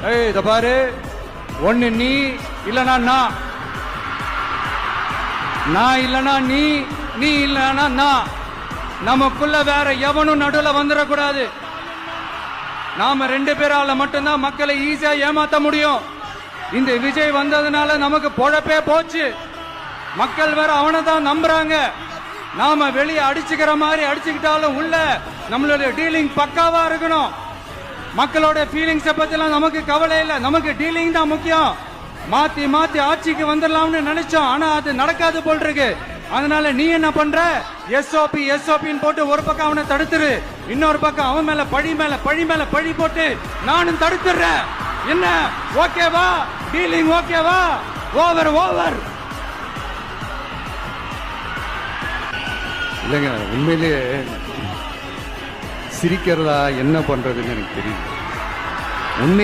ஏய் இத பாரு, ஒண்ணு நீ இல்லனா நான் இல்லனா நீ இல்லனா நான். நமக்குள்ள வேற எவனும் நடுவுல வந்துடக்கூடாது. நாம 2 பேரால மட்டும்தான் மக்களை ஈஸியா ஏமாத்த முடியும். இந்த விஜய் வந்ததுனால நமக்கு பொழப்பே போச்சு. மக்கள் வேற அவனை தான் நம்புறாங்க. நாம வெளியே அடிச்சுக்கிற மாதிரி அடிச்சுக்கிட்டாலும் உள்ள நம்மளுடைய டீலிங் பக்காவா இருக்கணும். மக்களோட ஃபீலிங்ஸ பத்திலாம் நமக்கு கவலை இல்லை. நமக்கு டீலிங் தான் முக்கியம். மாத்தி மாத்தி ஆட்சிக்கு வந்துடலாம்னு நினைச்சோம், ஆனா அது நடக்காது போல் இருக்கு. அதனால நீ என்ன பண்ற? எஸ்ஓபின்னு போட்டு ஒரு பக்கம் அவனை தடுத்துரு, இன்னொரு பக்கம் அவன் மேல பழி போட்டு நானும் தடுத்துறேன். என்ன ஓகேவா? டீலிங் ஓகேவா? ஓவர். இல்லைங்க, உண்மையிலேயே சிரிக்கிறதா என்ன பண்றதுன்னு எனக்கு தெரியல. உண்மையிலே